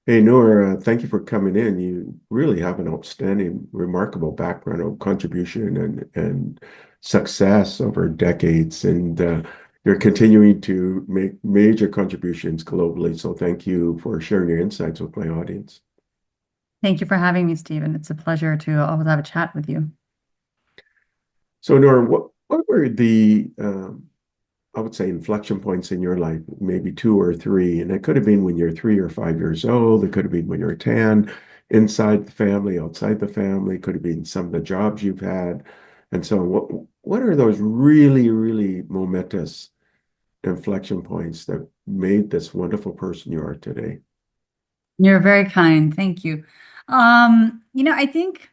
Hey, Noor, thank you for coming in. You really have an outstanding, remarkable background of contribution and success over decades, and you're continuing to make major contributions globally. So thank you for sharing your insights with my audience. Thank you for having me, Stephen. It's a pleasure to always have a chat with you. So, Noor, what were the I would say inflection points in your life, maybe two or three, and it could have been when you're 3 or 5 years old. It could have been when you're 10, inside the family, outside the family. It could have been some of the jobs you've had, and so on. What are those really, really momentous inflection points that made this wonderful person you are today? You're very kind. Thank you. I think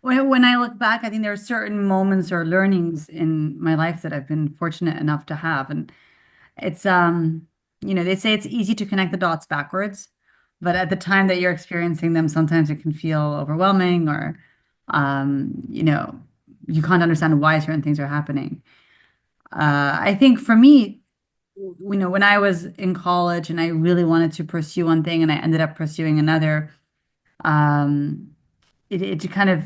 when I look back, I think there are certain moments or learnings in my life that I've been fortunate enough to have. And it's, they say it's easy to connect the dots backwards, but at the time that you're experiencing them, sometimes it can feel overwhelming or, you can't understand why certain things are happening. I think for me, when I was in college and I really wanted to pursue one thing and I ended up pursuing another, um, it kind of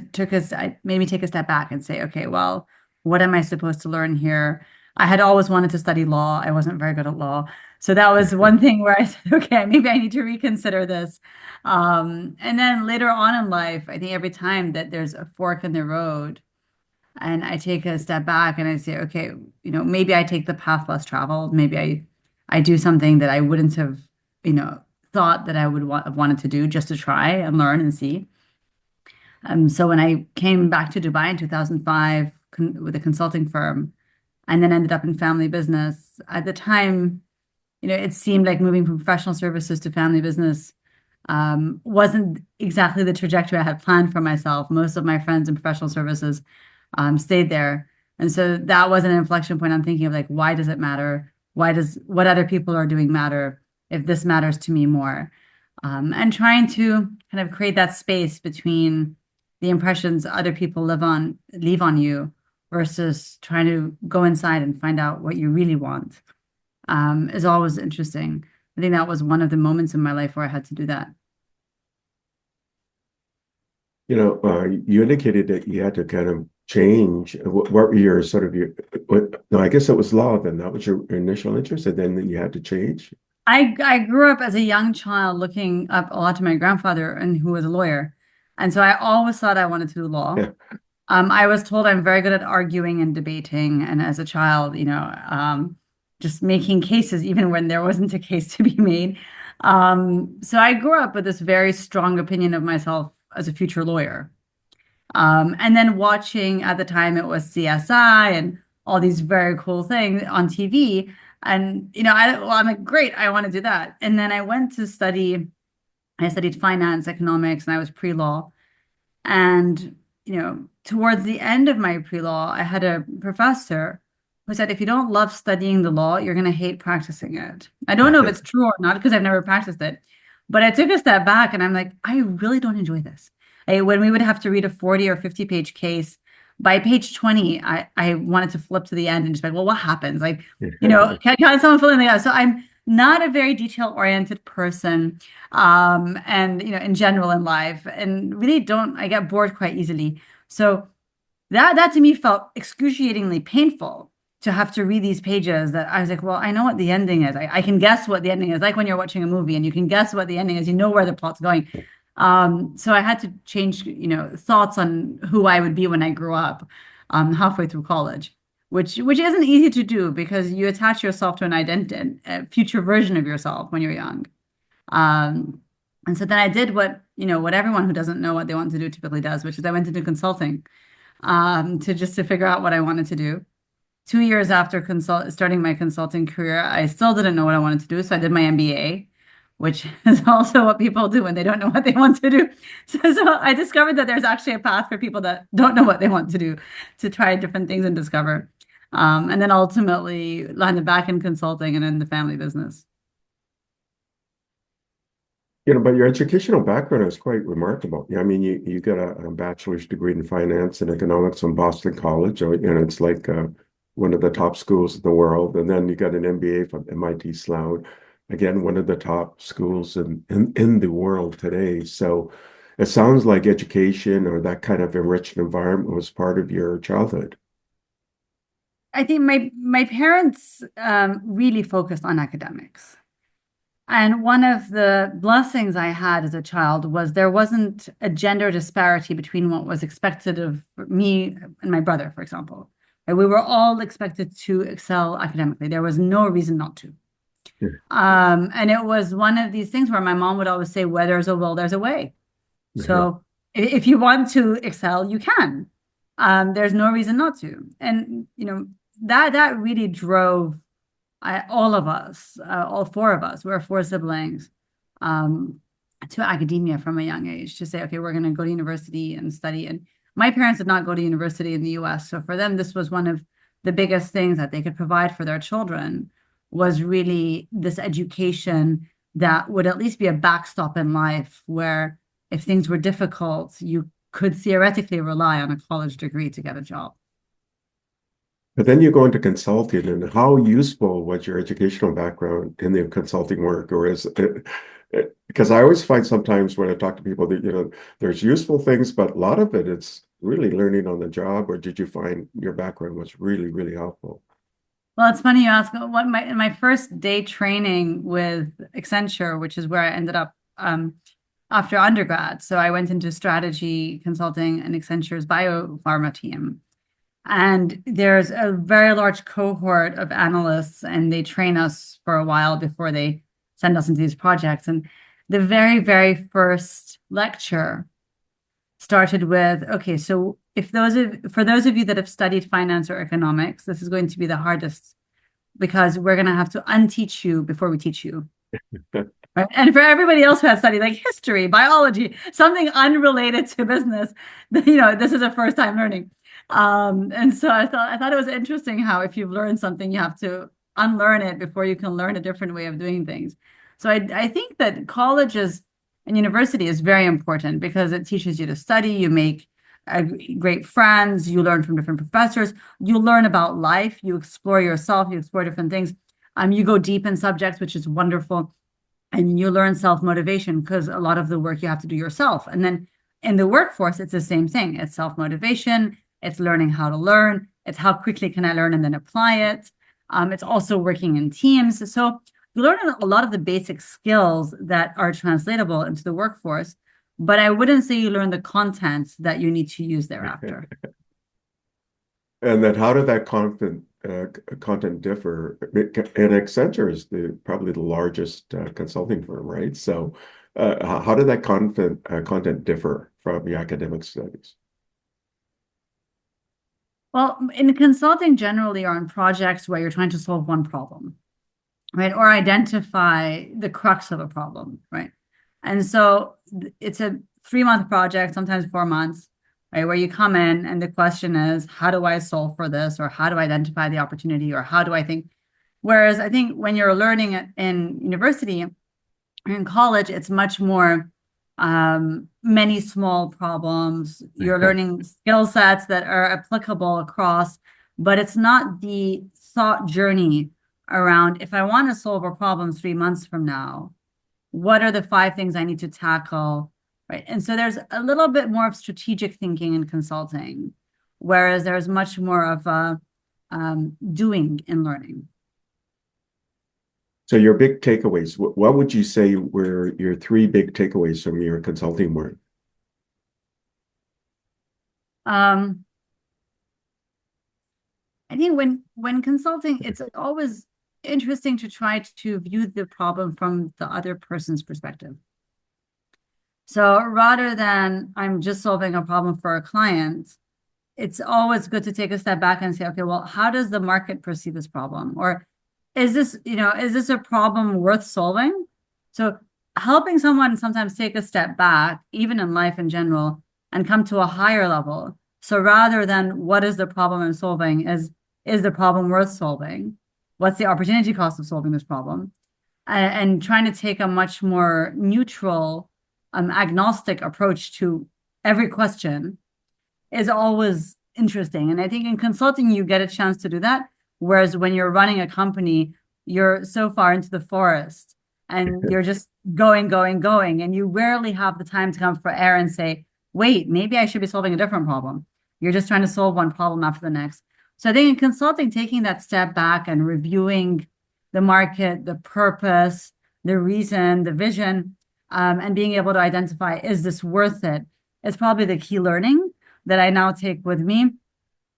made me take a step back and say, okay, well, what am I supposed to learn here? I had always wanted to study law. I wasn't very good at law. So that was one thing where I said, okay, maybe I need to reconsider this. And then later on in life, I think every time that there's a fork in the road, and I take a step back and I say, okay, maybe I take the path less traveled. Maybe I do something that I wouldn't have, you know, thought that I would have wanted to do just to try and learn and see. So when I came back to Dubai in 2005 with a consulting firm, and then ended up in family business, at the time, it seemed like moving from professional services to family business wasn't exactly the trajectory I had planned for myself. Most of my friends in professional services stayed there. And so that was an inflection point. I'm thinking of like, why does it matter? Why does what other people are doing matter if this matters to me more? And trying to kind of create that space between the impressions other people leave on you versus trying to go inside and find out what you really want is always interesting. I think that was one of the moments in my life where I had to do that. You indicated that you had to kind of change. What were your sort of no, I guess it was law then. That was your initial interest, and then you had to change. I grew up as a young child looking up a lot to my grandfather and who was a lawyer. And so I always thought I wanted to do law. I was told I'm very good at arguing and debating, and as a child, just making cases even when there wasn't a case to be made. So I grew up with this very strong opinion of myself as a future lawyer. And then watching at the time it was CSI and all these very cool things on TV. And I'm like, great, I want to do that. And then I studied finance, economics, and I was pre-law. And towards the end of my pre-law, I had a professor who said, if you don't love studying the law, you're going to hate practicing it. I don't know if it's true or not because I've never practiced it, but I took a step back and I'm like, I really don't enjoy this. When we would have to read a 40 or 50 page case, by page 20, I wanted to flip to the end and just like, well, what happens? Like, can someone fill in the So I'm not a very detail oriented person, and in general in life, and really don't I get bored quite easily. So that to me felt excruciatingly painful to have to read these pages that I was like, well, I know what the ending is. I can guess what the ending is, like when you're watching a movie and you can guess what the ending is, you know where the plot's going. So I had to change, thoughts on who I would be when I grew up, halfway through college, which isn't easy to do because you attach yourself to an identity, a future version of yourself when you're young. Um, and so then I did what everyone who doesn't know what they want to do typically does, which is I went into consulting, to figure out what I wanted to do. 2 years after starting my consulting career, I still didn't know what I wanted to do, so I did my MBA, which is also what people do when they don't know what they want to do. So I discovered that there's actually a path for people that don't know what they want to do to try different things and discover. And then ultimately landed back in consulting and in the family business. But your educational background is quite remarkable. Yeah, I mean, you got a bachelor's degree in finance and economics from Boston College, and it's like one of the top schools in the world. And then you got an MBA from MIT Sloan, again, one of the top schools in the world today. So it sounds like education or that kind of enriched environment was part of your childhood. I think my parents really focused on academics. And one of the blessings I had as a child was there wasn't a gender disparity between what was expected of me and my brother, for example. And we were all expected to excel academically. There was no reason not to. And it was one of these things where my mom would always say, where there's a will, there's a way. Yeah. So if you want to excel, you can. There's no reason not to. And that really drove all of us, all four of us, we're four siblings, um, to academia from a young age to say, okay, we're going to go to university and study. And my parents did not go to university in the US. So for them, this was one of the biggest things that they could provide for their children was really this education that would at least be a backstop in life where if things were difficult, you could theoretically rely on a college degree to get a job. But then you go into consulting, and how useful was your educational background in the consulting work? Or is it, because I always find sometimes when I talk to people that, there's useful things, but a lot of it, it's really learning on the job. Or did you find your background was really, really helpful? Well, it's funny you ask. What my first day training with Accenture, which is where I ended up after undergrad. So I went into strategy consulting and Accenture's biopharma team. And there's a very large cohort of analysts, and they train us for a while before they send us into these projects. And the very, very first lecture started with, okay, so for those of you that have studied finance or economics, this is going to be the hardest because we're going to have to unteach you before we teach you. Right? And for everybody else who has studied like history, biology, something unrelated to business, this is a first time learning. And so I thought it was interesting how if you've learned something, you have to unlearn it before you can learn a different way of doing things. So I think that colleges and university is very important because it teaches you to study, you make great friends, you learn from different professors, you learn about life, you explore yourself, you explore different things. You go deep in subjects, which is wonderful. And you learn self-motivation because a lot of the work you have to do yourself. And then in the workforce, it's the same thing. It's self-motivation. It's learning how to learn. It's how quickly can I learn and then apply it. It's also working in teams. So you learn a lot of the basic skills that are translatable into the workforce, but I wouldn't say you learn the content that you need to use thereafter. And then how did that content differ? And Accenture is probably the largest consulting firm, right? So how did that content differ from your academic studies? Well, in consulting generally or on projects where you're trying to solve one problem, right? Or identify the crux of a problem, right? And so it's a 3-month project, sometimes 4 months, right? Where you come in and the question is, how do I solve for this? Or how do I identify the opportunity? Or how do I think? Whereas I think when you're learning in university or in college, it's much more many small problems. You're learning skill sets that are applicable across, but it's not the thought journey around if I want to solve a problem 3 months from now, what are the 5 things I need to tackle, right? And so there's a little bit more of strategic thinking in consulting, whereas there's much more of doing in learning. So your big takeaways, what would you say were your 3 big takeaways from your consulting work? Um, I think when consulting, it's always interesting to try to view the problem from the other person's perspective. So rather than I'm just solving a problem for a client, it's always good to take a step back and say, okay, well, how does the market perceive this problem? Or is this a problem worth solving? So helping someone sometimes take a step back, even in life in general, and come to a higher level. So rather than what is the problem I'm solving, is the problem worth solving? What's the opportunity cost of solving this problem? And trying to take a much more neutral, agnostic approach to every question is always interesting. And I think in consulting, you get a chance to do that. Whereas when you're running a company, you're so far into the forest and you're just going, going, going, and you rarely have the time to come for air and say, wait, maybe I should be solving a different problem. You're just trying to solve one problem after the next. So I think in consulting, taking that step back and reviewing the market, the purpose, the reason, the vision, and being able to identify, is this worth it? Is probably the key learning that I now take with me.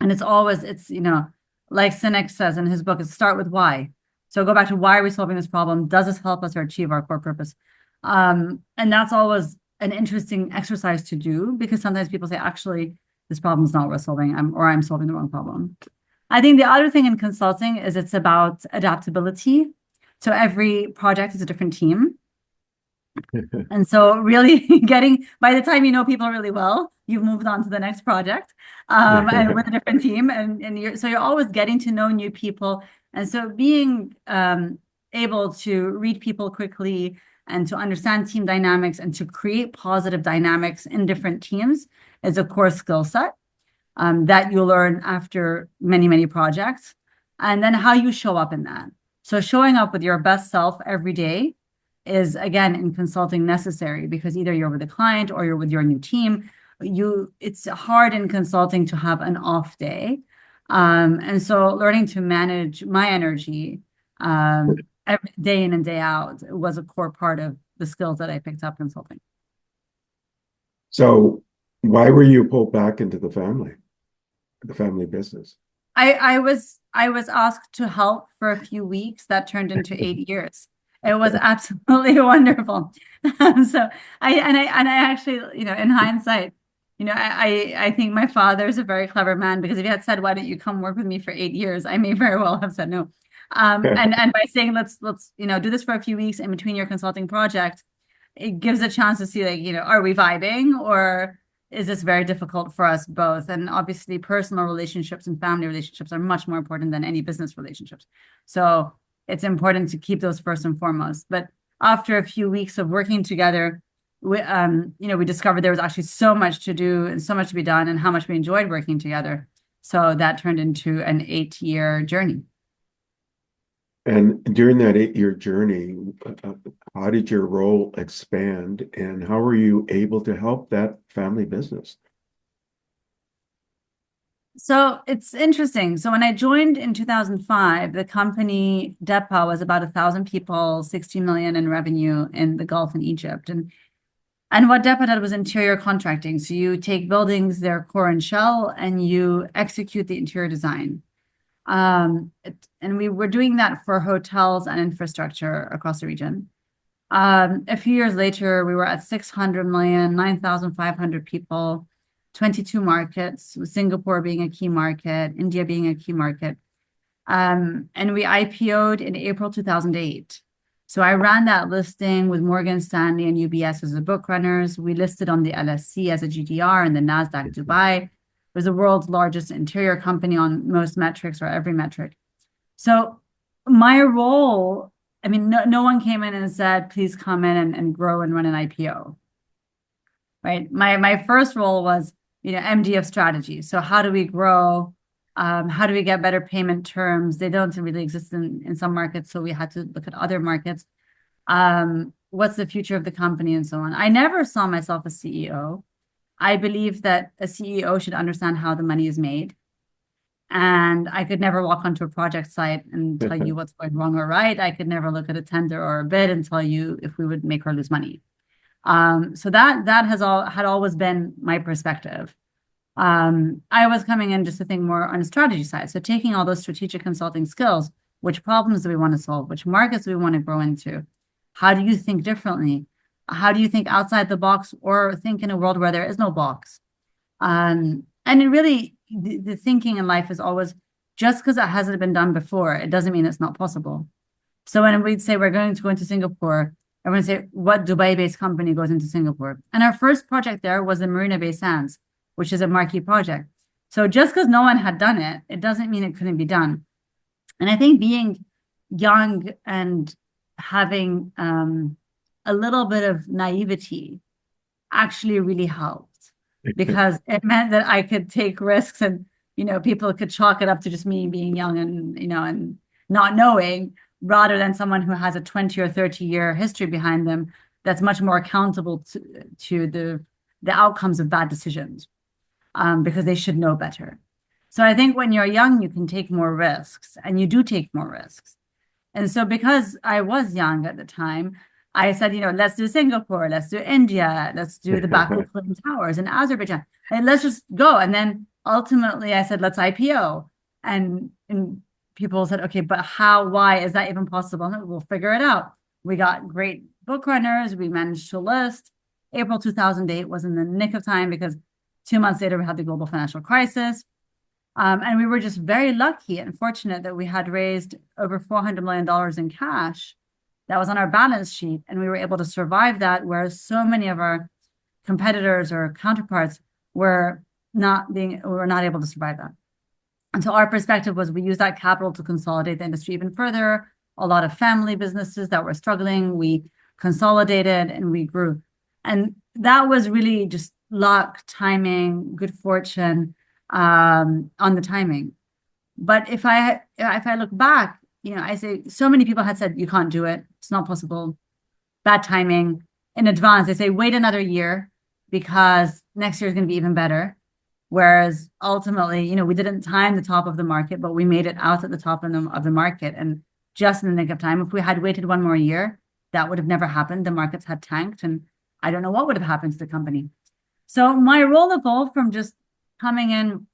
And it's, like Sinek says in his book, is start with why. So go back to, why are we solving this problem? Does this help us or achieve our core purpose? And that's always an interesting exercise to do, because sometimes people say, actually, this problem is not worth solving, or I'm solving the wrong problem. I think the other thing in consulting is it's about adaptability. So every project is a different team. And so really by the time you know people really well, you've moved on to the next project, and with a different team. And you're always getting to know new people. And so being able to read people quickly and to understand team dynamics and to create positive dynamics in different teams is a core skill set that you learn after many, many projects. And then how you show up in that. So showing up with your best self every day is, again, in consulting necessary, because either you're with a client or you're with your new team. It's hard in consulting to have an off day. And so learning to manage my energy every day in and day out was a core part of the skills that I picked up consulting. So why were you pulled back into the family business? I was asked to help for a few weeks. That turned into 8 years. It was absolutely wonderful. So I actually, in hindsight, I think my father is a very clever man, because if he had said, why don't you come work with me for 8 years, I may very well have said no. And by saying, let's do this for a few weeks in between your consulting project, it gives a chance to see, like, are we vibing, or is this very difficult for us both? And obviously personal relationships and family relationships are much more important than any business relationships. So it's important to keep those first and foremost. But after a few weeks of working together, we discovered there was actually so much to do and so much to be done, and how much we enjoyed working together. So that turned into an 8-year journey. And during that 8-year journey, how did your role expand, and how were you able to help that family business? So it's interesting. So when I joined in 2005, the company DEPA was about 1,000 people, 60 million in revenue in the Gulf and Egypt. And what DEPA did was interior contracting. So you take buildings, their core and shell, and you execute the interior design. And we were doing that for hotels and infrastructure across the region. A few years later, we were at 600 million, 9,500 people, 22 markets, with Singapore being a key market, India being a key market. And we IPO'd in April 2008. So I ran that listing with Morgan Stanley and UBS as the book runners. We listed on the LSE as a GDR and the NASDAQ Dubai. It was the world's largest interior company on most metrics, or every metric. So my role, I mean, no one came in and said, please come in and grow and run an IPO, right? My first role was, MD of strategy. So how do we grow? How do we get better payment terms? They don't really exist in some markets, so we had to look at other markets. What's the future of the company, and so on. I never saw myself as CEO. I believe that a CEO should understand how the money is made. And I could never walk onto a project site and tell you what's going wrong or right. I could never look at a tender or a bid and tell you if we would make or lose money. So that had always been my perspective. I was coming in just to think more on the strategy side. So taking all those strategic consulting skills, which problems do we want to solve? Which markets do we want to grow into? How do you think differently? How do you think outside the box, or think in a world where there is no box? And it really, the thinking in life is always, just because it hasn't been done before, it doesn't mean it's not possible. So when we'd say we're going to go into Singapore, everyone would say, what Dubai-based company goes into Singapore? And our first project there was the Marina Bay Sands, which is a marquee project. So just because no one had done it, it doesn't mean it couldn't be done. And I think being young and having a little bit of naivety actually really helped, because it meant that I could take risks, and people could chalk it up to just me being young and and not knowing. rather than someone who has a 20 or 30-year history behind them that's much more accountable to the outcomes of bad decisions, because they should know better. So I think when you're young, you can take more risks, and you do take more risks. And so because I was young at the time, I said, let's do Singapore, let's do India, let's do the Baku Twin Towers in Azerbaijan, and let's just go. And then ultimately I said, let's IPO. And people said, okay, but how, why is that even possible? We'll figure it out. We got great book runners. We managed to list. April 2008 was in the nick of time because 2 months later we had the global financial crisis. And we were just very lucky and fortunate that we had raised over $400 million in cash that was on our balance sheet. And we were able to survive that, whereas so many of our competitors or counterparts were not able to survive that. And so our perspective was we used that capital to consolidate the industry even further. A lot of family businesses that were struggling, we consolidated and we grew. And that was really just luck, timing, good fortune, on the timing. But if I look back, I say so many people had said, you can't do it. It's not possible. Bad timing. In advance, they say, wait another year because next year is going to be even better. Whereas ultimately, we didn't time the top of the market, but we made it out at the top of the market. And just in the nick of time, if we had waited one more year, that would have never happened. The markets had tanked and I don't know what would have happened to the company. So my role evolved from just coming in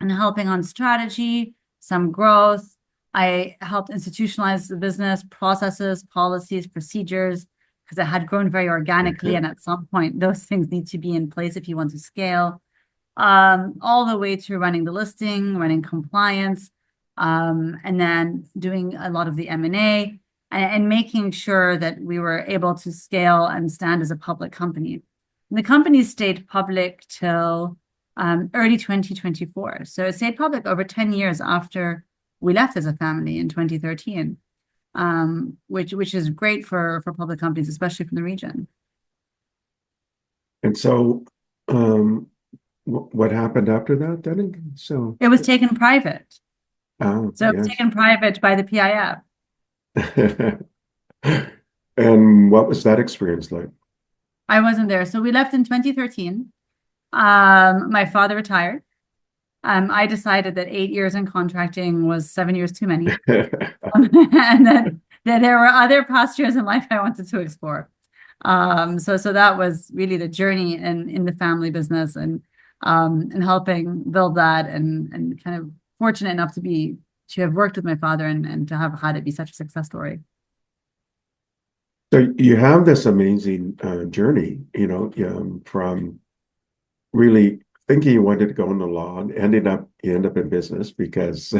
and helping on strategy, some growth. I helped institutionalize the business, processes, policies, procedures, because it had grown very organically. And at some point, those things need to be in place if you want to scale, all the way to running the listing, running compliance, and then doing a lot of the M&A and making sure that we were able to scale and stand as a public company. And the company stayed public till early 2024. So it stayed public over 10 years after we left as a family in 2013, which is great for public companies, especially from the region. And so, what happened after that, then? So it was taken private. Oh, so it was taken private by the PIF. And what was that experience like? I wasn't there. So we left in 2013. My father retired. I decided that 8 years in contracting was 7 years too many. And that there were other pastures in life I wanted to explore. So that was really the journey in the family business and helping build that and kind of fortunate enough to have worked with my father and to have had it be such a success story. So you have this amazing journey, from really thinking you wanted to go into law and you end up in business because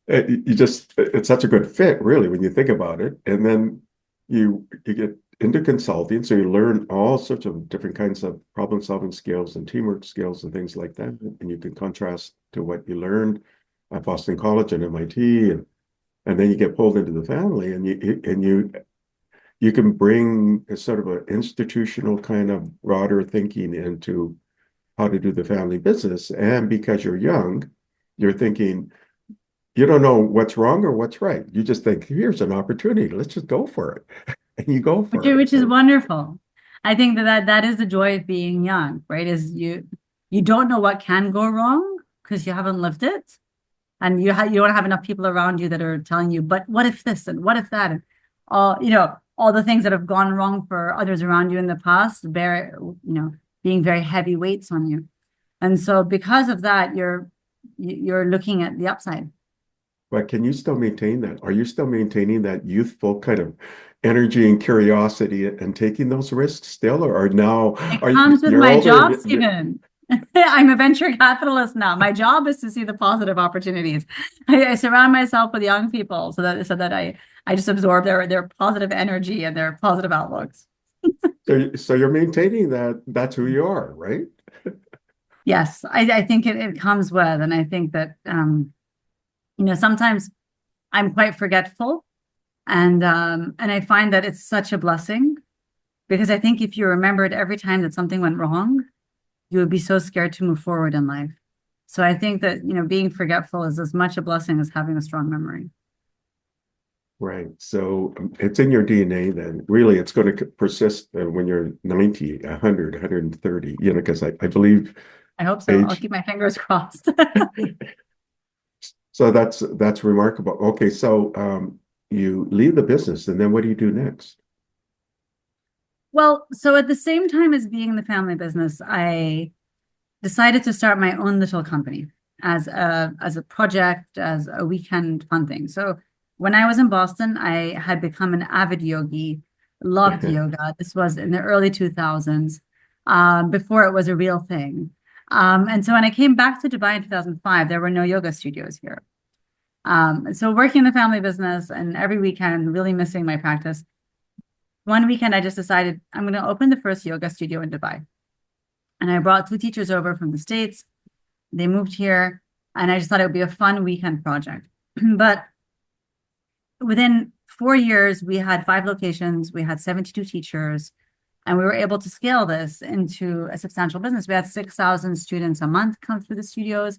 it's such a good fit, really, when you think about it. And then you get into consulting, so you learn all sorts of different kinds of problem-solving skills and teamwork skills and things like that. And you can contrast to what you learned at Boston College and MIT, and then you get pulled into the family, and you can bring a sort of an institutional kind of broader thinking into how to do the family business. And because you're young, you're thinking, you don't know what's wrong or what's right. You just think, here's an opportunity. Let's just go for it. And you go for it. Which is wonderful. I think that is the joy of being young, right? Is you don't know what can go wrong because you haven't lived it. And you don't have enough people around you that are telling you, but what if this and what if that? And all the things that have gone wrong for others around you in the past, being very heavy weights on you. And so because of that, you're looking at the upside. But can you still maintain that? Are you still maintaining that youthful kind of energy and curiosity and taking those risks still, or now it comes with my job, Stephen? I'm a venture capitalist now. My job is to see the positive opportunities. I surround myself with young people so that I just absorb their positive energy and their positive outlooks. So you're maintaining that's who you are, right? Yes, I think it comes with, and I think that sometimes I'm quite forgetful, and I find that it's such a blessing because I think if you remembered every time that something went wrong, you would be so scared to move forward in life. So I think that being forgetful is as much a blessing as having a strong memory. Right. So it's in your DNA then. Really, it's going to persist when you're 90, 100, 130, because I believe I hope so. I'll age. keep my fingers crossed. So that's remarkable. Okay, so you leave the business and then what do you do next? Well, so at the same time as being in the family business, I decided to start my own little company as a project, as a weekend fun thing. So when I was in Boston, I had become an avid yogi, loved yoga. This was in the early 2000s, before it was a real thing. And so when I came back to Dubai in 2005, there were no yoga studios here. And so working in the family business and every weekend, really missing my practice. One weekend, I just decided I'm going to open the first yoga studio in Dubai. And I brought two teachers over from the States. They moved here, and I just thought it would be a fun weekend project. But within 4 years, we had 5 locations, we had 72 teachers, and we were able to scale this into a substantial business. We had 6,000 students a month come through the studios,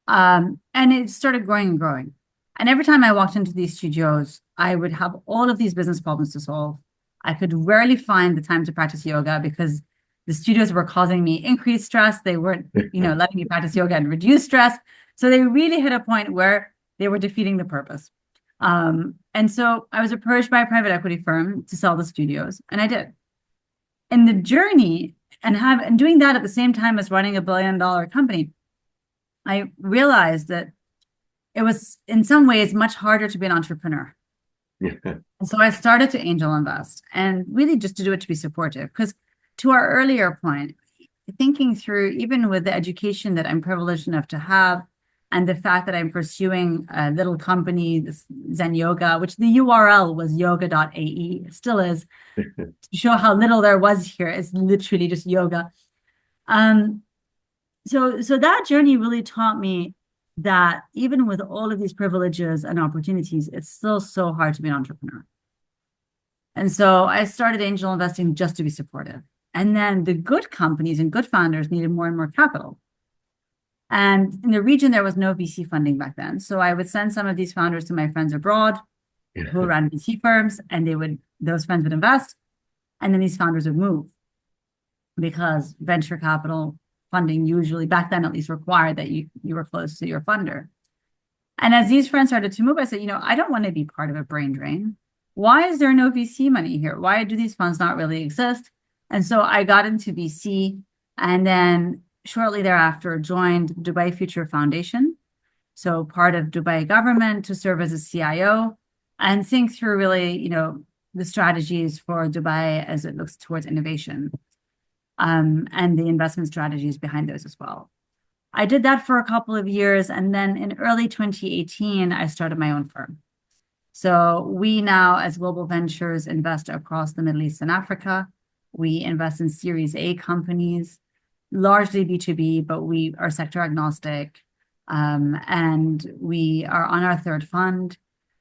and it started growing and growing. And every time I walked into these studios, I would have all of these business problems to solve. I could rarely find the time to practice yoga because the studios were causing me increased stress. They weren't, letting me practice yoga and reduce stress. So they really hit a point where they were defeating the purpose. And so I was approached by a private equity firm to sell the studios, and I did. In the journey and doing that at the same time as running $1 billion company, I realized that it was in some ways much harder to be an entrepreneur. And so I started to angel invest and really just to do it to be supportive. Because to our earlier point, thinking through, even with the education that I'm privileged enough to have, and the fact that I'm pursuing a little company, this Zen Yoga, which the URL was yoga.ae, it still is, to show how little there was here. It's literally just yoga. So that journey really taught me that even with all of these privileges and opportunities, it's still so hard to be an entrepreneur. And so I started angel investing just to be supportive. And then the good companies and good founders needed more and more capital. And in the region, there was no VC funding back then. So I would send some of these founders to my friends abroad who ran VC firms, and those friends would invest, and then these founders would move because venture capital funding usually back then at least required that you were close to your funder. And as these friends started to move, I said, I don't want to be part of a brain drain. Why is there no VC money here? Why do these funds not really exist? And so I got into VC, and then shortly thereafter joined Dubai Future Foundation. So part of Dubai government to serve as a CIO and think through really, the strategies for Dubai as it looks towards innovation. And the investment strategies behind those as well. I did that for a couple of years, and then in early 2018, I started my own firm. So we now, as Global Ventures, invest across the Middle East and Africa. We invest in Series A companies, largely B2B, but we are sector agnostic, and we are on our third fund.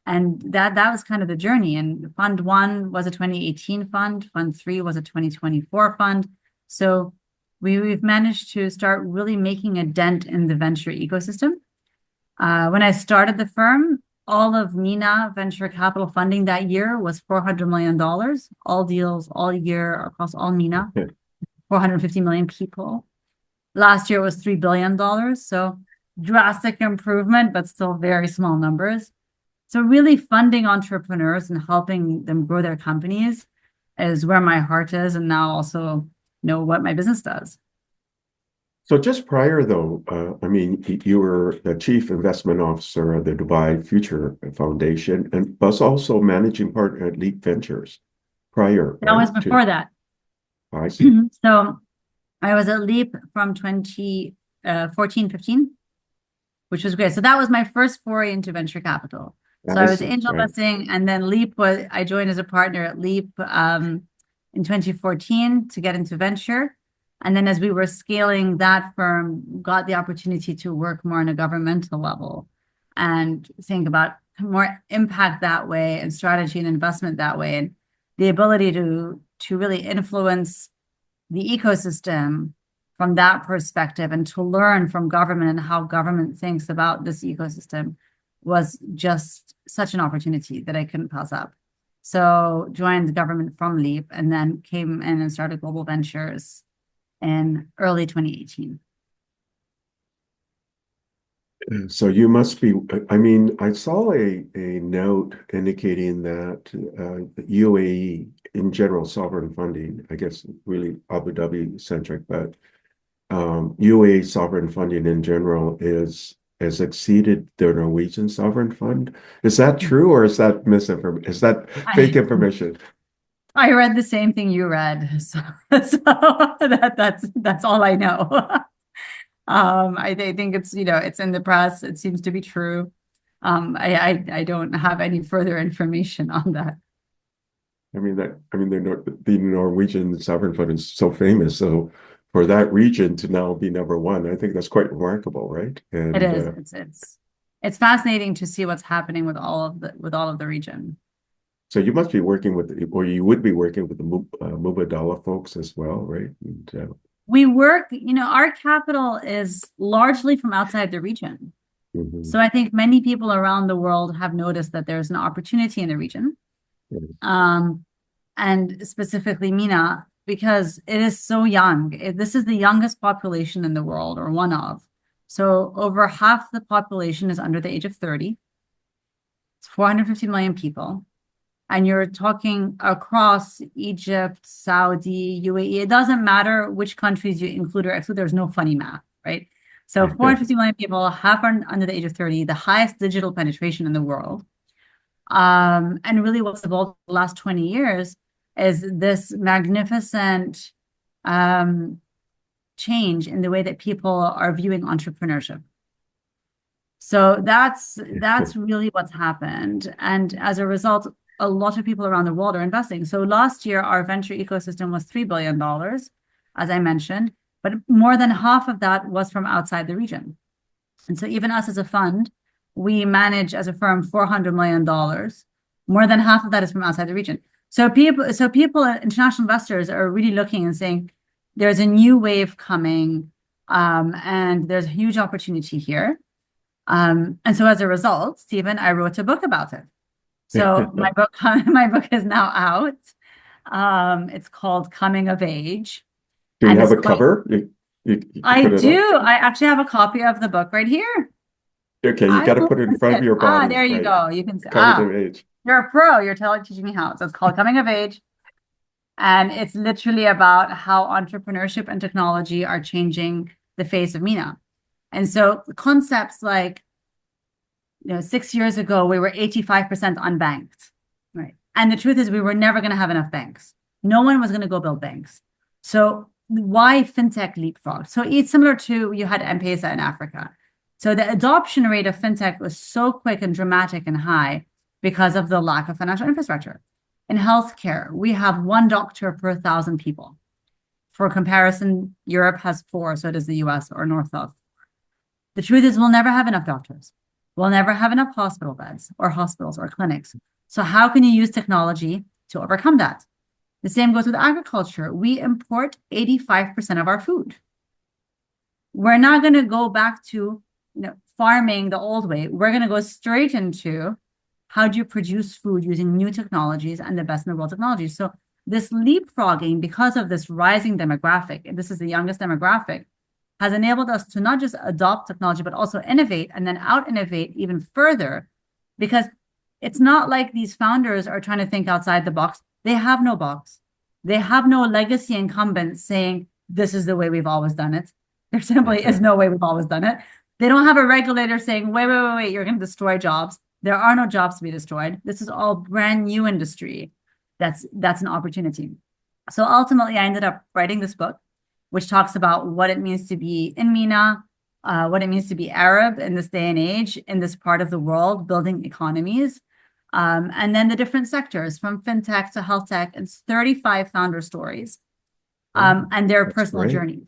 And that was kind of the journey. And Fund 1 was a 2018 fund. Fund 3 was a 2024 fund. So we've managed to start really making a dent in the venture ecosystem. When I started the firm, all of MENA venture capital funding that year was $400 million, all deals, all year across all MENA, 450 million people. Last year it was $3 billion. So drastic improvement, but still very small numbers. So really funding entrepreneurs and helping them grow their companies is where my heart is. And now also know what my business does. So just prior, though, you were the chief investment officer of the Dubai Future Foundation and was also managing partner at Leap Ventures prior, That was right? before that. I see. So I was at Leap from 2014, 15, which was great. So that was my first foray into venture capital. So I was angel investing, and then I joined as a partner at Leap in 2014 to get into venture. And then as we were scaling that firm, got the opportunity to work more on a governmental level and think about more impact that way and strategy and investment that way. And the ability to really influence the ecosystem from that perspective and to learn from government and how government thinks about this ecosystem was just such an opportunity that I couldn't pass up. So joined the government from Leap and then came in and started Global Ventures in early 2018. So you must be, I mean, I saw a note indicating that UAE in general, sovereign funding, I guess really Abu Dhabi centric, but UAE sovereign funding in general has exceeded the Norwegian sovereign fund. Is that true or is that misinformation? Is that fake I, information? I read the same thing you read, so, that's all I know. I think it's it's in the press. It seems to be true. I don't have any further information on that. The Norwegian sovereign fund is so famous. So for that region to now be number one, I think that's quite remarkable, right? It And is. It's fascinating to see what's happening with all of the region. so you must be working with, or you would be working with the Mubadala folks as well, right? And, We work, our capital is largely from outside the region. mhm. So I think many people around the world have noticed that there's an opportunity in the region, and specifically MENA, because it is so young. This is the youngest population in the world, or one of. So over half the population is under the age of 30. It's 450 million people. And you're talking across Egypt, Saudi, UAE. It doesn't matter which countries you include or exclude. There's no funny math, right? So 450 million people, half are under the age of 30, the highest digital penetration in the world. And really what's evolved the last 20 years is this magnificent change in the way that people are viewing entrepreneurship. So that's really what's happened. And as a result, a lot of people around the world are investing. So last year, our venture ecosystem was $3 billion, as I mentioned, but more than half of that was from outside the region. And so even us as a fund, we manage as a firm $400 million. More than half of that is from outside the region. So people, international investors are really looking and saying, there's a new wave coming, and there's a huge opportunity here. And so as a result, Stephen, I wrote a book about it. So my book is now out. It's called Coming of Age. Do you have a cover? You I put it do. up. I actually have a copy of the book right here. Okay, you I got to will put it in print front of it. your body, There you right? go. You can see. Coming of age. You're a pro. You're teaching me how. So it's called Coming of Age. And it's literally about how entrepreneurship and technology are changing the face of MENA. And so concepts like, 6 years ago, we were 85% unbanked, right? And the truth is we were never going to have enough banks. No one was going to go build banks. So why fintech leapfrog? So it's similar to you had M-Pesa in Africa. So the adoption rate of fintech was so quick and dramatic and high because of the lack of financial infrastructure. In healthcare, we have one doctor per 1,000 people. For comparison, Europe has 4, so does the US, or north of. The truth is we'll never have enough doctors. We'll never have enough hospital beds or hospitals or clinics. So how can you use technology to overcome that? The same goes with agriculture. We import 85% of our food. We're not going to go back to farming the old way. We're going to go straight into how do you produce food using new technologies and the best in the world technologies. So this leapfrogging, because of this rising demographic, and this is the youngest demographic, has enabled us to not just adopt technology, but also innovate and then out-innovate even further, because it's not like these founders are trying to think outside the box. They have no box. They have no legacy incumbent saying, this is the way we've always done it. There simply is no way we've always done it. They don't have a regulator saying, wait, you're going to destroy jobs. There are no jobs to be destroyed. This is all brand new industry. That's an opportunity. So ultimately, I ended up writing this book, which talks about what it means to be in MENA, what it means to be Arab in this day and age, in this part of the world, building economies, and then the different sectors from fintech to health tech. It's 35 founder stories, and their personal journeys.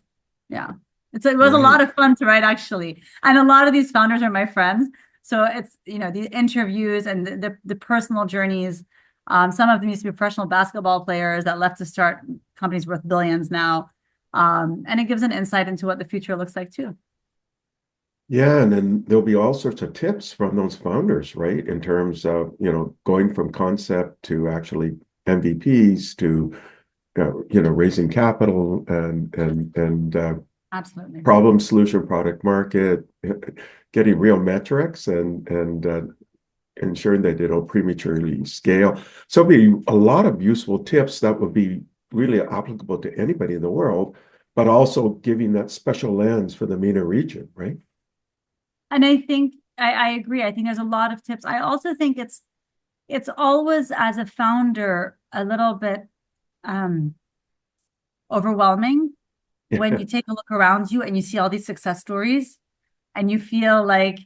Yeah, it was a lot of fun to write, actually. And a lot of these founders are my friends. So it's, the interviews and the personal journeys. Some of them used to be professional basketball players that left to start companies worth billions now. And it gives an insight into what the future looks like too. Yeah, and then there'll be all sorts of tips from those founders, right? In terms of, going from concept to actually MVPs to, raising capital and Absolutely. problem solution product market, getting real metrics and ensuring that they don't prematurely scale. So it'll be a lot of useful tips that would be really applicable to anybody in the world, but also giving that special lens for the MENA region, right? And I think I agree. I think there's a lot of tips. I also think it's always as a founder a little bit um overwhelming when you take a look around you and you see all these success stories and you feel like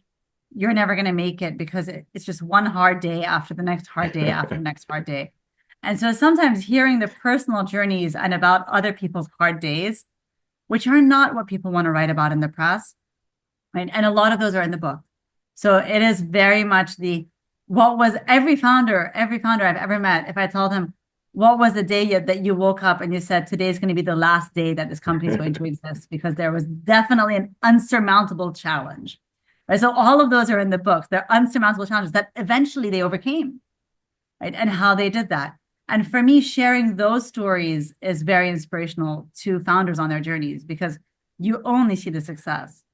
you're never going to make it because it's just one hard day after the next hard day after the next hard day. And so sometimes hearing the personal journeys and about other people's hard days, which are not what people want to write about in the press, right? And a lot of those are in the book. So it is very much what was every founder I've ever met, if I told him, what was the day that you woke up and you said, today is going to be the last day that this company is going to exist? Because there was definitely an unsurmountable challenge. Right. So all of those are in the book. They're unsurmountable challenges that eventually they overcame, right? And how they did that. And for me, sharing those stories is very inspirational to founders on their journeys because you only see the success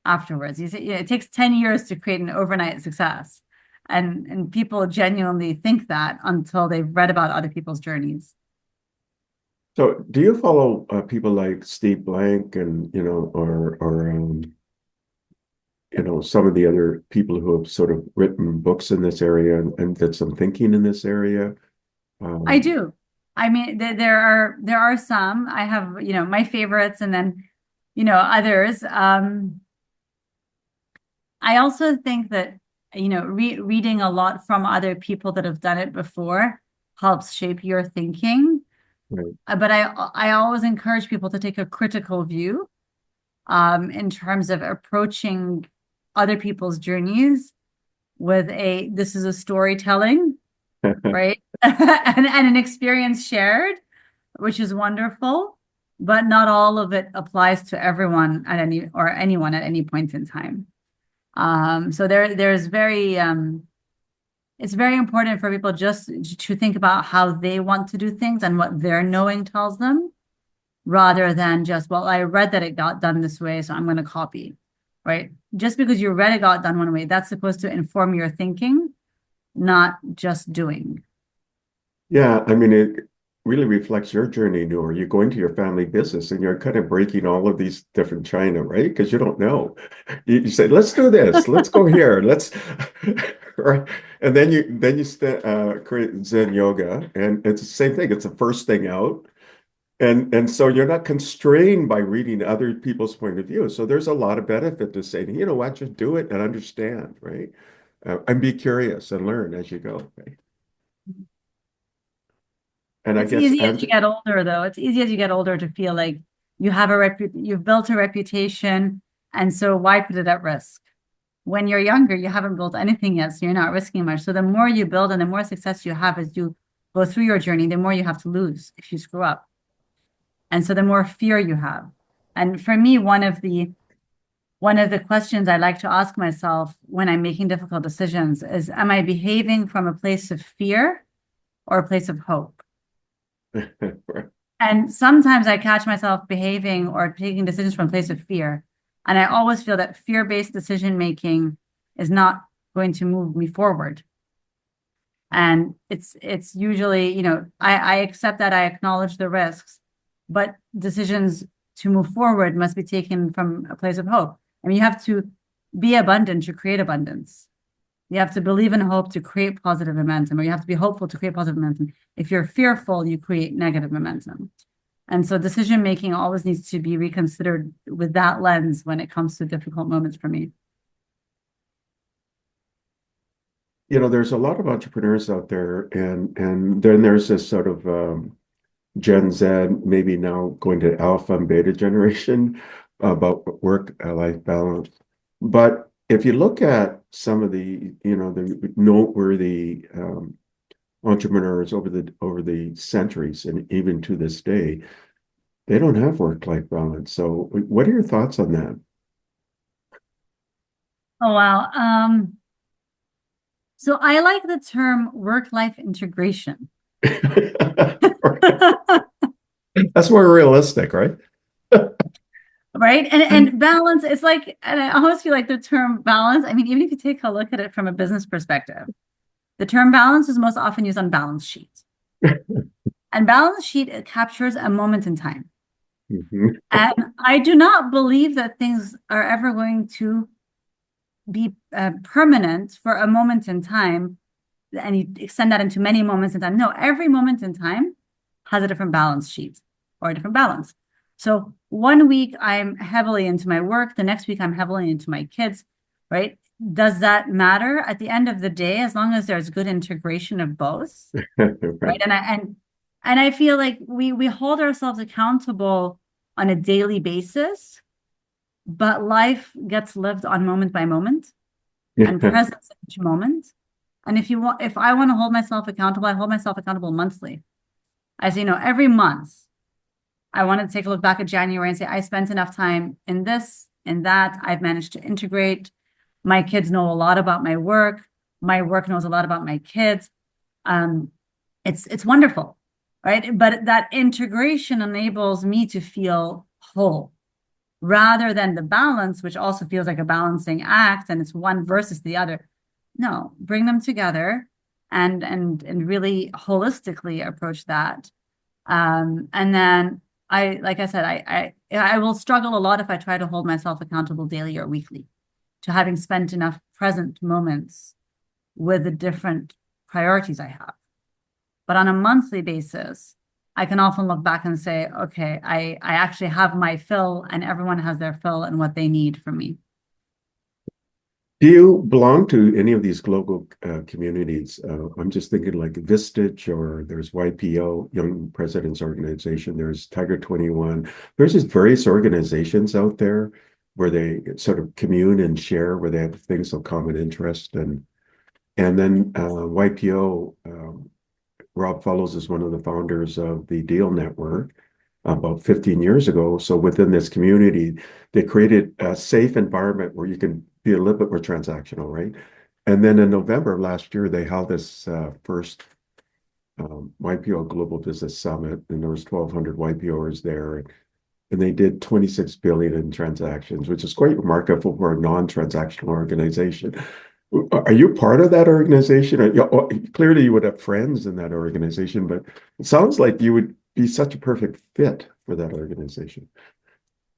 afterwards. You see, it takes 10 years to create an overnight success. And people genuinely think that until they've read about other people's journeys. So do you follow people like Steve Blank and, or some of the other people who have sort of written books in this area and did some thinking in this area? I Um, do. I mean, there are some. I have, my favorites and then, others. I also think that, reading a lot from other people that have done it before helps shape your thinking. right. But I always encourage people to take a critical view in terms of approaching other people's journeys with this is a storytelling, right? And an experience shared, which is wonderful, but not all of it applies to everyone at anyone at any point in time. So it's very important for people just to think about how they want to do things and what their knowing tells them, rather than just, well, I read that it got done this way, so I'm going to copy, right? Just because you read it got done one way, that's supposed to inform your thinking, not just doing. Yeah, I mean, it really reflects your journey, Noor. You go into your family business and you're kind of breaking all of these different china, right? Because you don't know. You say, let's do this, let's go here, let's right. And then you create Zen yoga, and it's the same thing. It's the first thing out. And so you're not constrained by reading other people's point of view. So there's a lot of benefit to saying, you know what, just do it and understand, right? And be curious and learn as you go, right? And I It's guess easy as you Angie, get older, though. It's easy as you get older to feel like you've built a reputation, and so why put it at risk? When you're younger, you haven't built anything yet, so you're not risking much. So the more you build and the more success you have as you go through your journey, the more you have to lose if you screw up. And so the more fear you have. And for me, one of the questions I like to ask myself when I'm making difficult decisions is, am I behaving from a place of fear or a place of hope? And sometimes I catch myself behaving or taking decisions from a place of fear. And I always feel that fear-based decision making is not going to move me forward. And it's usually, I accept that, I acknowledge the risks, but decisions to move forward must be taken from a place of hope. I mean, you have to be abundant to create abundance. You have to believe in hope to create positive momentum, or you have to be hopeful to create positive momentum. If you're fearful, you create negative momentum. And so decision making always needs to be reconsidered with that lens when it comes to difficult moments for me. there's a lot of entrepreneurs out there, and then there's this sort of Gen Z, maybe now going to alpha and beta generation about work-life balance. But if you look at some of the noteworthy entrepreneurs over the centuries and even to this day, they don't have work-life balance. So what are your thoughts on that? Oh, wow. So I like the term work-life integration. That's more realistic, right? Right? And balance, it's like, and I almost feel like the term balance, I mean, even if you take a look at it from a business perspective, the term balance is most often used on balance sheets. And balance sheet, it captures a moment in time. Mhm. And I do not believe that things are ever going to be permanent for a moment in time, and you extend that into many moments in time. No, every moment in time has a different balance sheet or a different balance. So one week I'm heavily into my work, the next week I'm heavily into my kids, right? Does that matter at the end of the day, as long as there's good integration of both, right? Right. And I feel like we hold ourselves accountable on a daily basis, but life gets lived on moment by moment and presence in each moment. And if I want to hold myself accountable, I hold myself accountable monthly. As you know, every month, I want to take a look back at January and say, I spent enough time in this and that. I've managed to integrate. My kids know a lot about my work. My work knows a lot about my kids. Um, it's wonderful, right? But that integration enables me to feel whole rather than the balance, which also feels like a balancing act and it's one versus the other. No, bring them together and really holistically approach that. And then like I said, I will struggle a lot if I try to hold myself accountable daily or weekly to having spent enough present moments with the different priorities I have. But on a monthly basis, I can often look back and say, okay, I actually have my fill and everyone has their fill and what they need from me. Do you belong to any of these global communities? I'm just thinking like Vistage, or there's YPO, Young Presidents Organization. There's Tiger 21. There's just various organizations out there where they sort of commune and share, where they have things of common interest. And then YPO, Rob Fellows is one of the founders of the Deal Network about 15 years ago. So within this community, they created a safe environment where you can be a little bit more transactional, right? And then in November of last year, they held this first YPO Global Business Summit, and there was 1,200 YPOers there, and they did 26 billion in transactions, which is quite remarkable for a non-transactional organization. Are you part of that organization? Clearly, you would have friends in that organization, but it sounds like you would be such a perfect fit for that organization.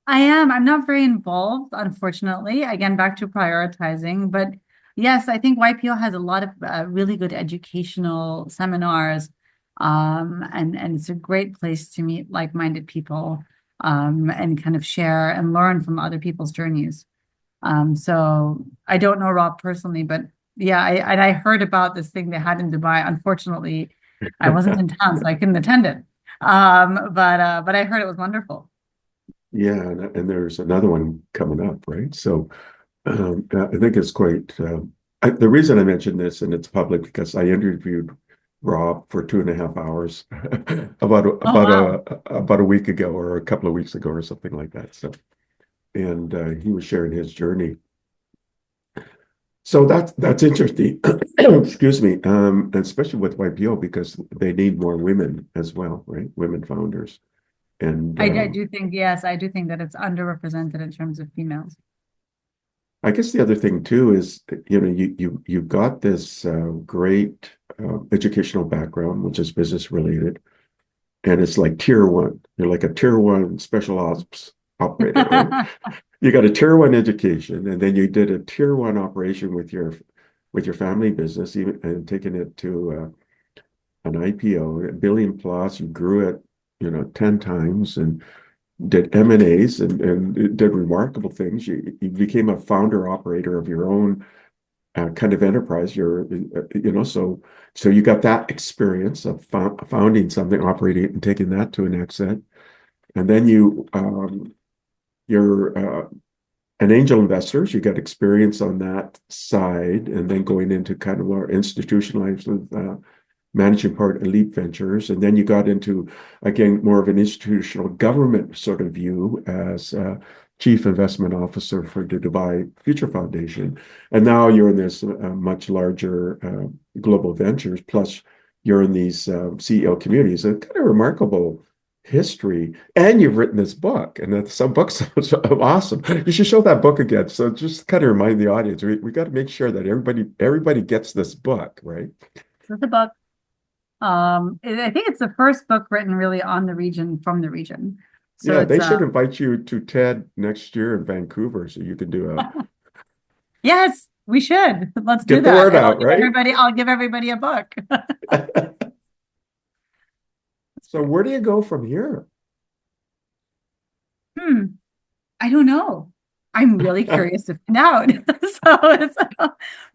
I am. I'm not very involved, unfortunately. Again, back to prioritizing. But yes, I think YPO has a lot of really good educational seminars. And it's a great place to meet like-minded people and kind of share and learn from other people's journeys. So I don't know Rob personally, but yeah, I heard about this thing they had in Dubai. Unfortunately, I wasn't in town, so I couldn't attend it. But I heard it was wonderful. Yeah, and there's another one coming up, right? So I think it's quite. The reason I mentioned this, and it's public, because I interviewed Rob for 2.5 hours Oh, wow. about a week ago, or a couple of weeks ago, or something like that. So, and he was sharing his journey. So that's interesting. Excuse me. Especially with YPO, because they need more women as well, right? Women founders. And I do think, yes, I do think that it's underrepresented in terms of females. I guess the other thing too is, you've got this great educational background, which is business related, and it's like tier one. You're like a tier one special ops operator, right? You got a tier one education, and then you did a tier one operation with your family business, even and taking it to an IPO, a billion plus. You grew it, 10 times, and did M&As and did remarkable things. You became a founder operator of your own kind of enterprise. So you got that experience of founding something, operating it, and taking that to an exit. And then you're an angel investor. So you got experience on that side, and then going into kind of more institutionalized with managing part Elite Ventures, and then you got into, again, more of an institutional government sort of view as chief investment officer for the Dubai Future Foundation. And now you're in this much larger global ventures, plus you're in these CEO communities. A kind of remarkable history. And you've written this book, and that some book sounds awesome. You should show that book again. So just kind of remind the audience, we got to make sure that everybody gets this book, right? This is a book. I think it's the first book written really on the region, from the region. So Yeah, it's they should invite you to TED next year in Vancouver so you can do a yes, we should. Let's do get the that. word And out, right? I'll give everybody a book. So where do you go from here? Hmm. I don't know. I'm really curious to find out.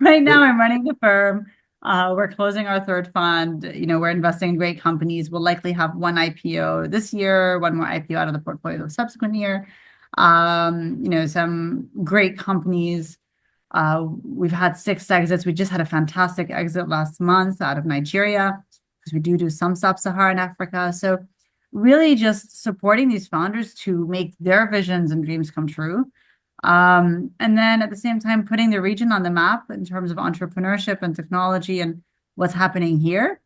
Right now I'm running the firm. We're closing our third fund. We're investing in great companies. We'll likely have one IPO this year, one more IPO out of the portfolio the subsequent year. Some great companies. We've had 6 exits. We just had a fantastic exit last month out of Nigeria because we do some sub-Saharan Africa. So really just supporting these founders to make their visions and dreams come true. And then at the same time, putting the region on the map in terms of entrepreneurship and technology and what's happening here.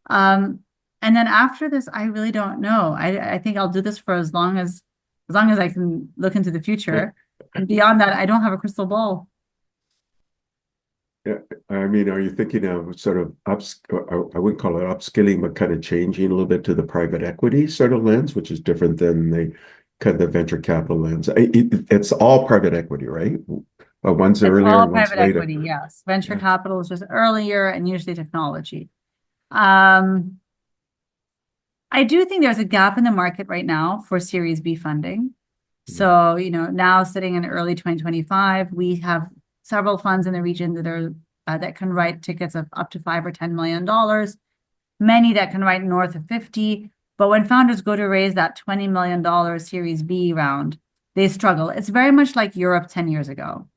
And then after this, I really don't know. I think I'll do this for as long as I can look into the future. And beyond that, I don't have a crystal ball. Yeah, I mean, are you thinking of sort of I wouldn't call it upskilling, but kind of changing a little bit to the private equity sort of lens, which is different than the kind of the venture capital lens. It's all private equity, right? One's It's earlier all and one's private later. equity, yes. Venture Yeah. capital is just earlier and usually technology. Um, I do think there's a gap in the market right now for Series B funding. Mhm. So, now sitting in early 2025, we have several funds in the region that can write tickets of up to $5 or $10 million, many that can write north of 50. But when founders go to raise that $20 million Series B round, they struggle. It's very much like Europe 10 years ago.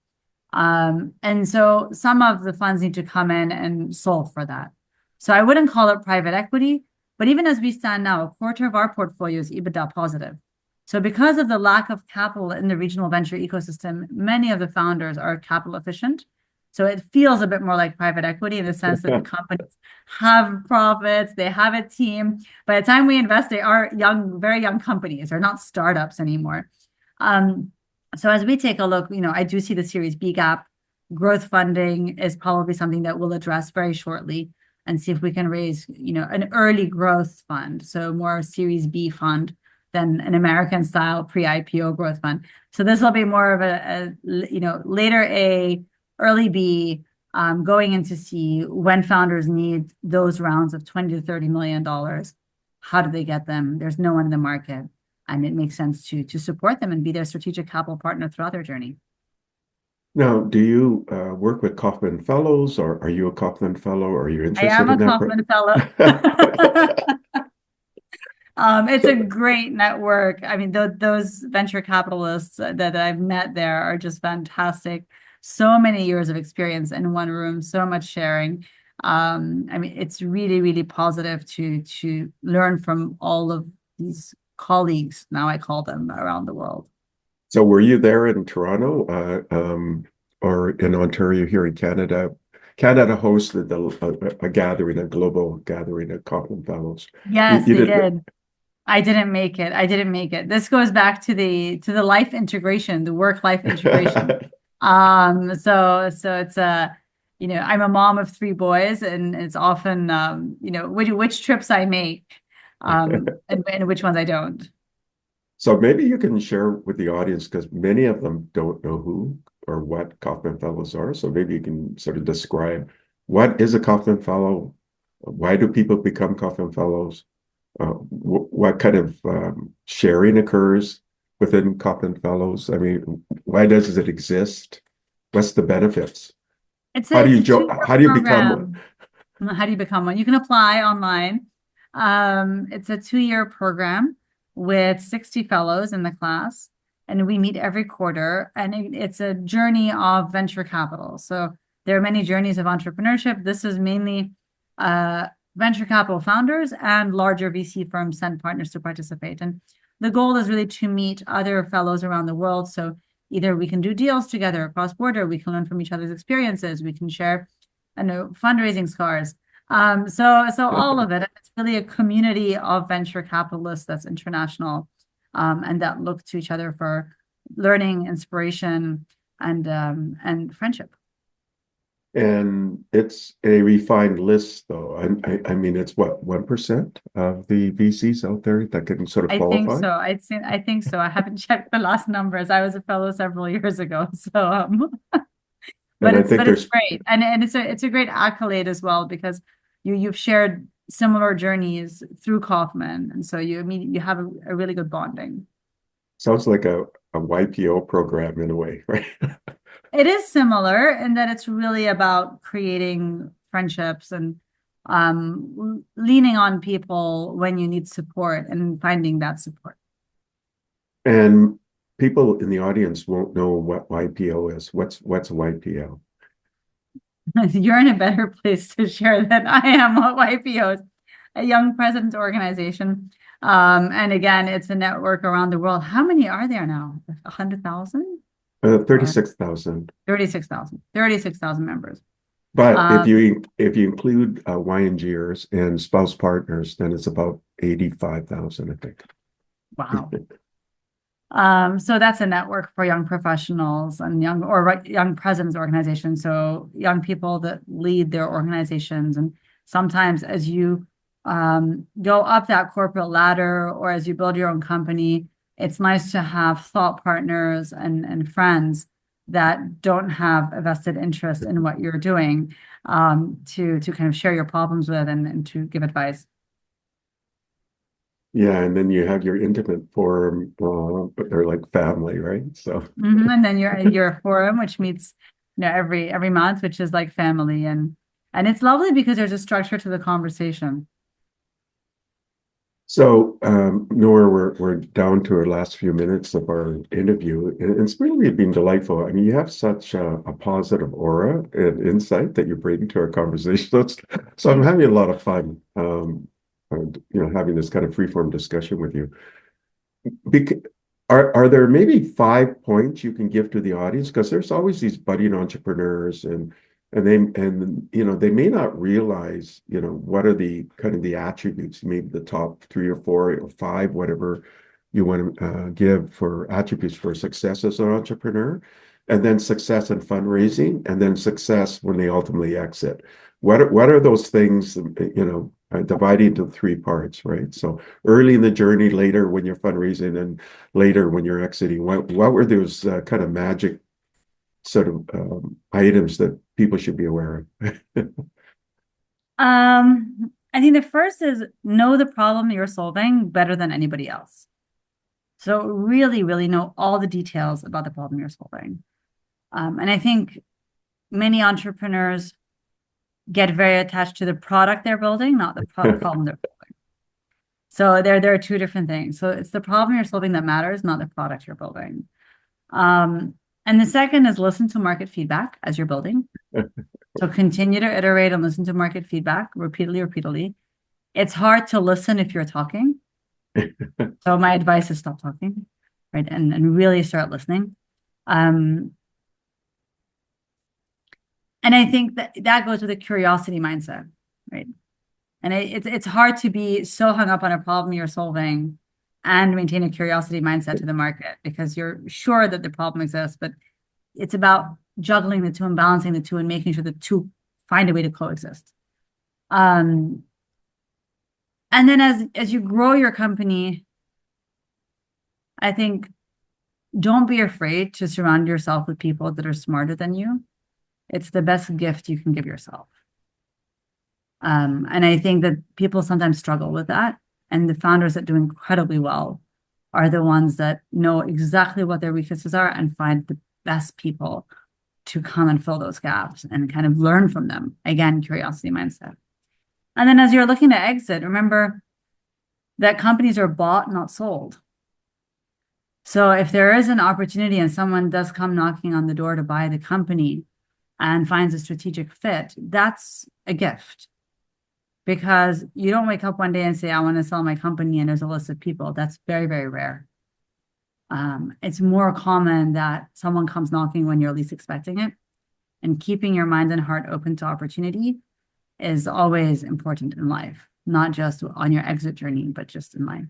And so some of the funds need to come in and solve for that. So I wouldn't call it private equity, but even as we stand now, a quarter of our portfolio is EBITDA positive. So because of the lack of capital in the regional venture ecosystem, many of the founders are capital efficient. So it feels a bit more like private equity in the sense that the companies have profits, they have a team. By the time we invest, they are young, very young companies. They're not startups anymore. So as we take a look, I do see the Series B gap. Growth funding is probably something that we'll address very shortly and see if we can raise, an early growth fund. So more Series B fund than an American style pre-IPO growth fund. So this will be more of a later A, early B, going into C when founders need those rounds of 20 to $30 million. How do they get them? There's no one in the market. And it makes sense to support them and be their strategic capital partner throughout their journey. Now, do you work with Kauffman Fellows, or are you a Kauffman Fellow? Or are you I interested am a in that? Kauffman Fellow. It's a So, great network. I mean, those venture capitalists that I've met there are just fantastic. So many years of experience in one room, so much sharing. I mean, it's really, really positive to learn from all of these colleagues, now I call them, around the world. so were you there in Toronto, or in Ontario here in Canada? Canada hosted a gathering, a global gathering of Kauffman Fellows. Yes, You they didn't. did. I didn't make it. I didn't make it. This goes back to the life integration, the work life integration. So it's I'm a mom of 3 boys, and it's often which trips I make, and which ones I don't. So maybe you can share with the audience because many of them don't know who or what Kauffman Fellows are. So maybe you can sort of describe what is a Kauffman Fellow, why do people become Kauffman Fellows, what kind of sharing occurs within Kauffman Fellows. I mean, why does it exist? What's the benefits? It's a 2-year How do you become one? program. How do you become one? You can apply online. It's a 2-year program with 60 fellows in the class, and we meet every quarter. And it's a journey of venture capital. So there are many journeys of entrepreneurship. This is mainly venture capital founders, and larger VC firms send partners to participate. And the goal is really to meet other fellows around the world. So either we can do deals together across border, we can learn from each other's experiences, we can share, I know, fundraising scars. So all of it, it's really a community of venture capitalists that's international, and that look to each other for learning, inspiration, and friendship. And it's a refined list, though. I mean, it's what, 1% of the VCs out there that can sort of I think qualify? so. I think so. I haven't checked the last numbers. I was a fellow several years ago. And I think But it's there's, great. And it's a great accolade as well, because you've shared similar journeys through Kauffman. And so you have a really good bonding. sounds like a YPO program in a way, right? It is similar in that it's really about creating friendships and leaning on people when you need support and finding that support. And people in the audience won't know what YPO is. What's a YPO? You're in a better place to share than I am what YPO is, a Young Presidents Organization. And again, it's a network around the world. How many are there now? 100,000 or 36,000. 36,000? 36,000 members. But Um, if you include YNGers and spouse partners, then it's about 85,000, I think. wow. So that's a network for young professionals and young presidents organizations. So young people that lead their organizations. And sometimes as you go up that corporate ladder, or as you build your own company, it's nice to have thought partners and friends that don't have a vested interest in what you're doing, to kind of share your problems with and to give advice. Yeah, and then you have your intimate forum, but they're like family, right? So, And then your forum, which meets, every month, which is like family, and it's lovely because there's a structure to the conversation. Noor, we're down to our last few minutes of our interview, and it's really been delightful. I mean, you have such a positive aura and insight that you bring to our conversation. So I'm having a lot of fun, having this kind of freeform discussion with you. Bec are there maybe 5 points you can give to the audience? Because there's always these budding entrepreneurs, they may not realize, what are the kind of the attributes, maybe the top 3 or 4 or 5, whatever you want to give for attributes for success as an entrepreneur, and then success in fundraising, and then success when they ultimately exit. What are those things, divided into 3 parts, right? So early in the journey, later when you're fundraising, and later when you're exiting. What were those kind of magic sort of items that people should be aware of? I think the first is know the problem you're solving better than anybody else. So really, really know all the details about the problem you're solving. And I think many entrepreneurs get very attached to the product they're building, not the problem they're solving. So there are two different things. So it's the problem you're solving that matters, not the product you're building. And the second is listen to market feedback as you're building. So continue to iterate and listen to market feedback repeatedly. It's hard to listen if you're talking. So my advice is stop talking, right? And really start listening. And I think that goes with a curiosity mindset, right? And it's hard to be so hung up on a problem you're solving and maintain a curiosity mindset to the market, because you're sure that the problem exists, but it's about juggling the two and balancing the two and making sure the two find a way to coexist. And then as you grow your company, I think don't be afraid to surround yourself with people that are smarter than you. It's the best gift you can give yourself. And I think that people sometimes struggle with that. And the founders that do incredibly well are the ones that know exactly what their weaknesses are and find the best people to come and fill those gaps and kind of learn from them. Again, curiosity mindset. And then as you're looking to exit, remember that companies are bought, not sold. So if there is an opportunity and someone does come knocking on the door to buy the company and finds a strategic fit, that's a gift. because you don't wake up one day and say, I want to sell my company, and there's a list of people. That's very, very rare. It's more common that someone comes knocking when you're least expecting it, and keeping your mind and heart open to opportunity is always important in life, not just on your exit journey, but just in life.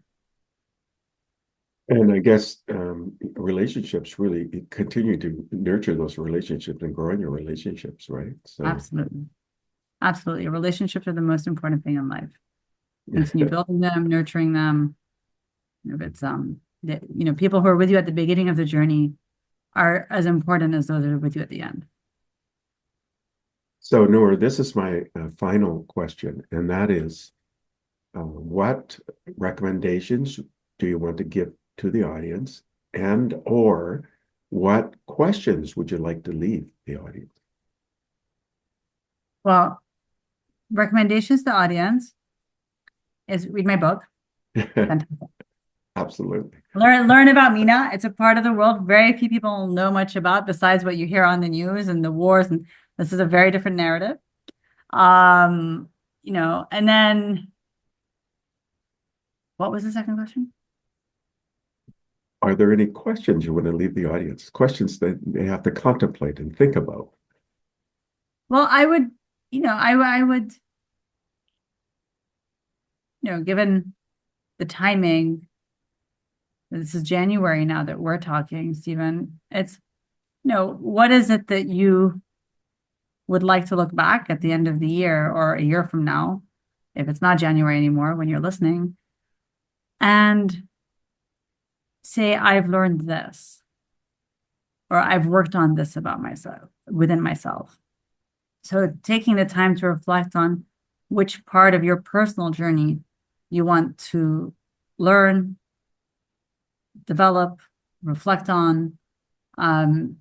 And I guess relationships really continue to nurture those relationships and grow in your relationships, right? So, Absolutely. Absolutely. Relationships are the most important thing in life. Continue building them, nurturing them. If it's people who are with you at the beginning of the journey are as important as those that are with you at the end. so Noor, this is my final question, and that is, what recommendations do you want to give to the audience, and or what questions would you like to leave the audience? Well, recommendations to the audience is read my book. Fantastic. Absolutely. Learn about MENA. It's a part of the world very few people know much about besides what you hear on the news and the wars. And this is a very different narrative. And then what was the second question? Are there any questions you want to leave the audience? Questions that they have to contemplate and think about? Well, I would, given the timing, this is January now that we're talking, Stephen, it's, what is it that you would like to look back at the end of the year or a year from now, if it's not January anymore when you're listening, and say, I've learned this, or I've worked on this about myself, within myself. So taking the time to reflect on which part of your personal journey you want to learn, develop, reflect on,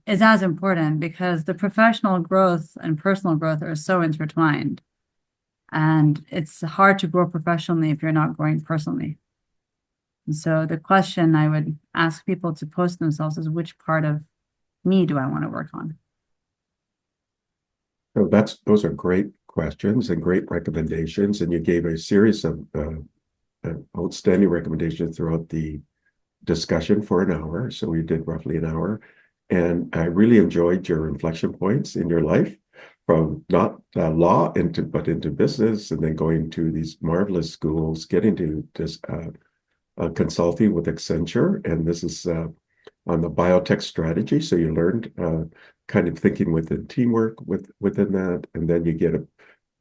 is as important, because the professional growth and personal growth are so intertwined. And it's hard to grow professionally if you're not growing personally. And so the question I would ask people to pose themselves is, which part of me do I want to work on? So those are great questions and great recommendations, and you gave a series of outstanding recommendations throughout the discussion for an hour. So we did roughly an hour, and I really enjoyed your inflection points in your life, from not law but into business, and then going to these marvelous schools, getting to this consulting with Accenture, and this is on the biotech strategy. So you learned kind of thinking within teamwork within that, and then you get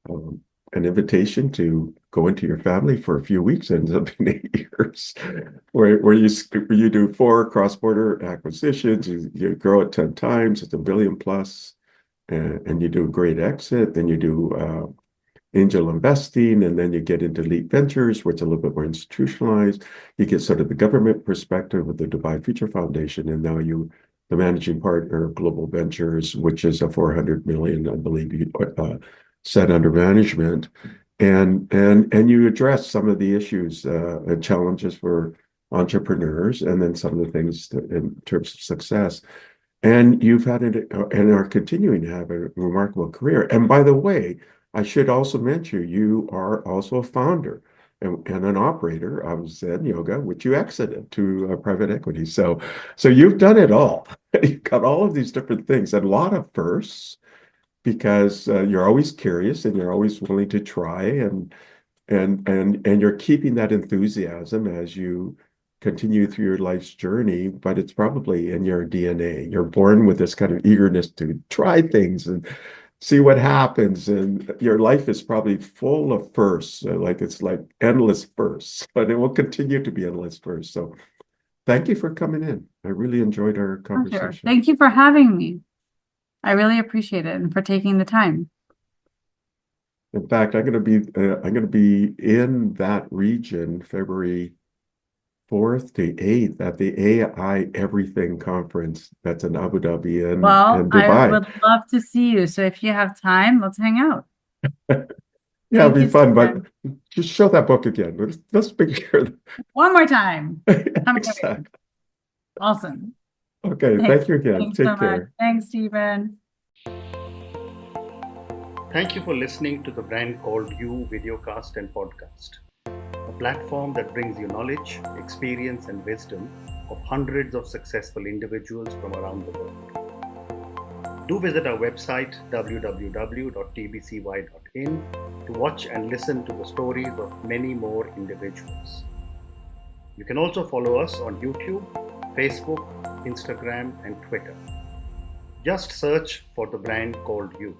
an invitation to go into your family for a few weeks, ends up in 8 years, where you do 4 cross-border acquisitions, you grow it 10 times, it's $1 billion plus, and you do a great exit, then you do angel investing, and then you get into Leap Ventures, where it's a little bit more institutionalized. You get sort of the government perspective with the Dubai Future Foundation, and now the managing partner of Global Ventures, which is a 400 million, I believe, set under management, and you address some of the issues and challenges for entrepreneurs, and then some of the things in terms of success. And you've had it and are continuing to have a remarkable career. And by the way, I should also mention you are also a founder and an operator of Zen Yoga, which you exited to private equity. So you've done it all. You've got all of these different things, and a lot of firsts, because you're always curious and you're always willing to try, and you're keeping that enthusiasm as you continue through your life's journey, but it's probably in your DNA. You're born with this kind of eagerness to try things and see what happens, and your life is probably full of firsts, it's like endless firsts, but it will continue to be endless firsts. So thank you for coming in. I really enjoyed our Sure. conversation. Thank you for having me. I really appreciate it, and for taking the time. In fact, I'm going to be in that region February 4th to 8th at the AI Everything Conference. That's in Abu Dhabi Well, and I Dubai. would love to see you. So if you have time, let's hang out. Yeah, it'll Thank be you, fun, but Stephen. just show that book again. Let's make sure. One more time. Come here. Exactly. Awesome. Okay, Thanks. thank you again. Thanks so Take much. care. Thanks, Stephen. Thank you for listening to the brand called You videocast and podcast, a platform that brings you knowledge, experience, and wisdom of hundreds of successful individuals from around the world. Do visit our website www.tbcy.in to watch and listen to the stories of many more individuals. You can also follow us on YouTube, Facebook, Instagram, and Twitter. Just search for the brand called You.